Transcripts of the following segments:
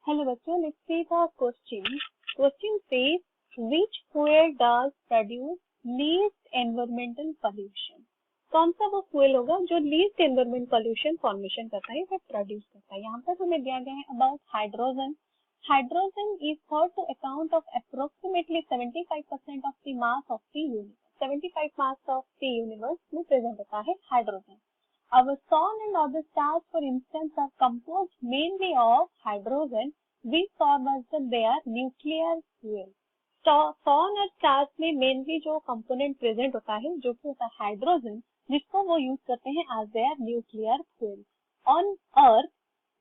Hello बच्चों, let's see the question. Question says which fuel does produce least environmental pollution? कौन सा वो fuel होगा जो least environment pollution formation करता है, वो produce करता है. यहाँ पर हमें दिया गया है about hydrogen. Hydrogen is thought to account of approximately 75% of the mass of the universe. 75 mass of the universe में present होता है hydrogen. Our sun and other stars, for instance, are composed mainly of hydrogen. We saw that they are nuclear fuel. Sun और stars में mainly जो component present होता है, जो कि होता है hydrogen, जिसको वो use करते हैं as their nuclear fuel. On Earth,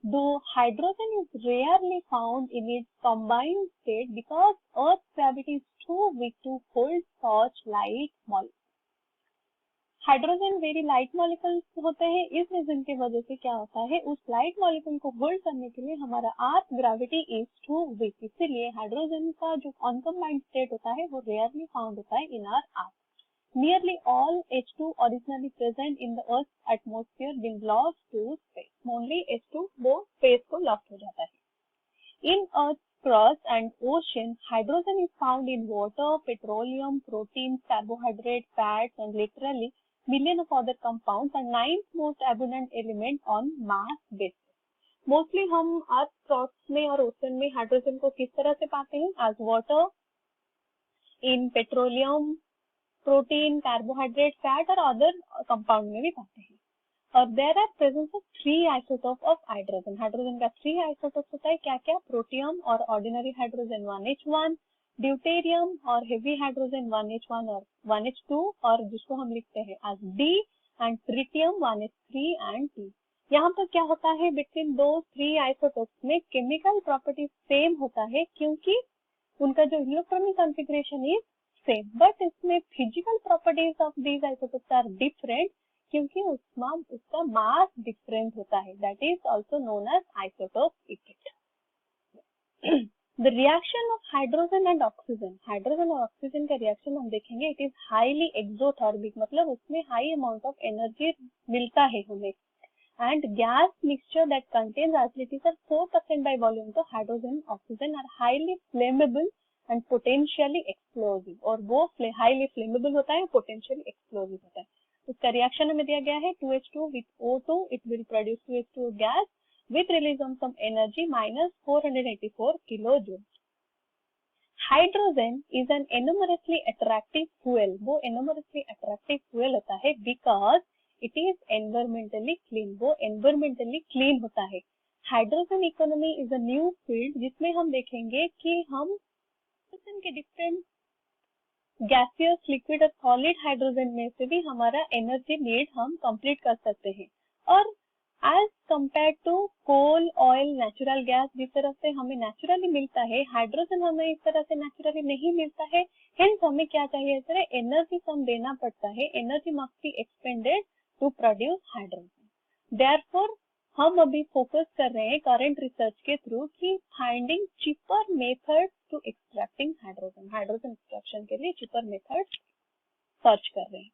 though hydrogen is rarely found in its combined state because Earth's gravity is too weak to hold such light molecules. Hydrogen very light molecule होते हैं. इस reason की वजह से क्या होता है, उस लाइट मॉलिक्यूल को होल्ड करने के लिए हमारा earth gravity is too weak. इसीलिए हाइड्रोजन का जो अनकंबाइंड स्टेट होता है वो रेयरली फाउंड होता है in our earth. Nearly all H2 originally present in the earth atmosphere been lost to space. Only H2 वो स्पेस को लॉस्ट हो जाता है. इन अर्थ crust and ocean, hydrogen is found in water, petroleum, proteins, carbohydrates, fats, and literally million of other compounds, and ninth most abundant element on mass basis. Mostly हम earth crust में और ocean में hydrogen को किस तरह से पाते हैं? as water, in petroleum, protein, carbohydrate, fat और other compound में भी पाते हैं. और there are presence of 3 isotopes of hydrogen. Hydrogen का 3 isotopes होता है. क्या क्या? प्रोटियम और ऑर्डिनरी हाइड्रोजन 1H1, ड्यूटेरियम और हेवी हाइड्रोजन 1H1 और 1H2, और जिसको हम लिखते हैं as D, and tritium 1H3 and T. यहाँ पर क्या होता है, बिटवीन दो 3 आइसोटोप्स में केमिकल प्रॉपर्टीज सेम होता है क्योंकि उनका जो electronic configuration is same, but इसमें physical properties of these isotopes are different क्योंकि उसका मास डिफरेंस होता है. That is also known as isotope effect. The reaction of hydrogen and oxygen. Hydrogen और ऑक्सीजन का रिएक्शन हम देखेंगे. इट इज हाईली एक्सोथर्मिक, मतलब उसमें हाई अमाउंट ऑफ एनर्जी मिलता है हमें. And gas mixture that contains as it is 4% by volume. तो hydrogen oxygen are highly flammable and potentially explosive. और वो हाईली फ्लेमेबल होता है, पोटेंशियली एक्सप्लोजिव होता है. उसका रिएक्शन हमें दिया गया है 2H2 with O2. It will produce 2H2 gas with release of some energy -484 kilojoule. Hydrogen is an enormously attractive fuel. वो enormously attractive fuel होता है because it is environmentally clean. वो environmentally clean होता है. Hydrogen economy is a new field जिसमें हम देखेंगे कि हम के डिफरेंट गैसियस, लिक्विड और सॉलिड हाइड्रोजन में से भी हमारा एनर्जी नीड हम कंप्लीट कर सकते हैं. और as compare to coal, oil, natural gas, जिस तरह से हमें नेचुरली मिलता है, हाइड्रोजन हमें इस तरह से नेचुरली नहीं मिलता है. हेंस हमें क्या चाहिए, इस तरह एनर्जी कम देना पड़ता है. Energy must be expended to produce hydrogen. Therefore हम अभी फोकस कर रहे हैं करंट रिसर्च के थ्रू कि finding cheaper method to extracting hydrogen. Hydrogen extraction के लिए चीपर मेथड सर्च कर रहे हैं.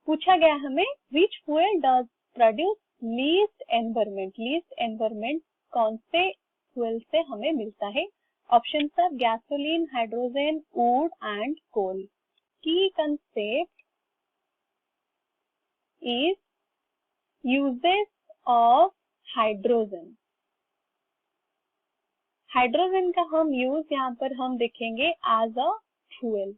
पूछा गया हमें which fuel does produce least environment. Least environment कौन से फ्यूल से हमें मिलता है? Option are gasoline, hydrogen, wood and coal. Key concept is uses of hydrogen. Hydrogen का हम यूज यहाँ पर हम देखेंगे as a fuel.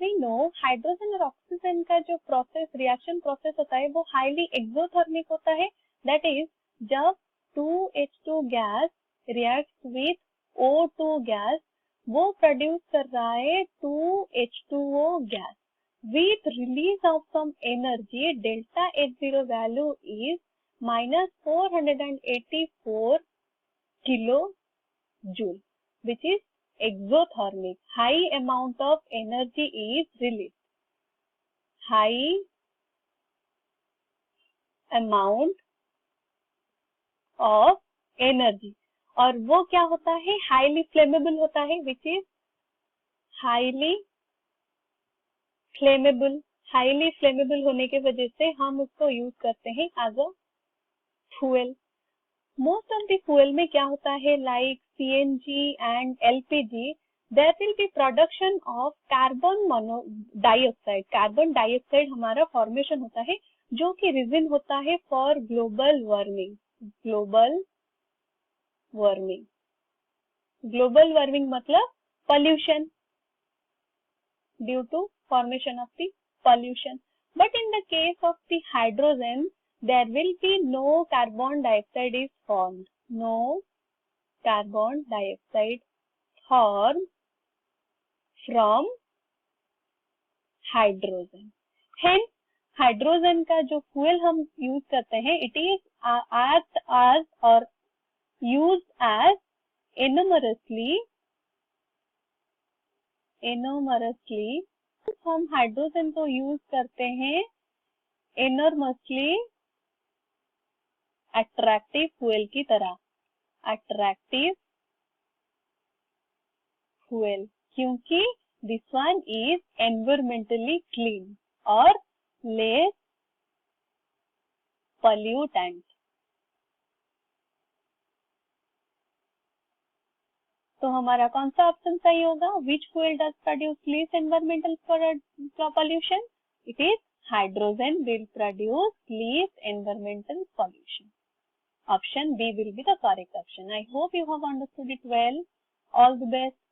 We know hydrogen और ऑक्सीजन का जो प्रोसेस, रिएक्शन प्रोसेस होता है वो हाईली एक्सोथर्मिक होता है. दैट इज जब 2H2 gas react with O2 gas, वो प्रोड्यूस कर रहा है 2H2O gas. With release of some energy, delta H0 value is -484 kilojoule, which is exothermic. High amount of energy is released. High amount of energy. और वो क्या होता है? Highly flammable होता है, which is highly flammable. Highly flammable होने के वजह से हम उसको यूज करते हैं as a fuel. Most of the fuel में क्या होता है, like CNG and LPG, there will be production of carbon dioxide. Carbon dioxide हमारा फॉर्मेशन होता है, जो कि रीजन होता है for global warming. Global warming, global warming मतलब pollution, due to formation of the pollution. But in the case of the hydrogen, there will be no carbon dioxide is formed. No carbon dioxide formed from hydrogen. Hence, hydrogen का जो fuel हम use करते हैं, it is act as or used as enormously हम hydrogen को use करते हैं enormously attractive fuel की तरह। अट्रैक्टिव फ्यूल, क्योंकि this one is environmentally clean और लेस पॉल्यूटेंट। तो हमारा कौन सा ऑप्शन सही होगा? Which fuel does produce less environmental pollution? It is hydrogen will produce least environmental pollution. Option B will be the correct option. I hope you have understood it well. All the best.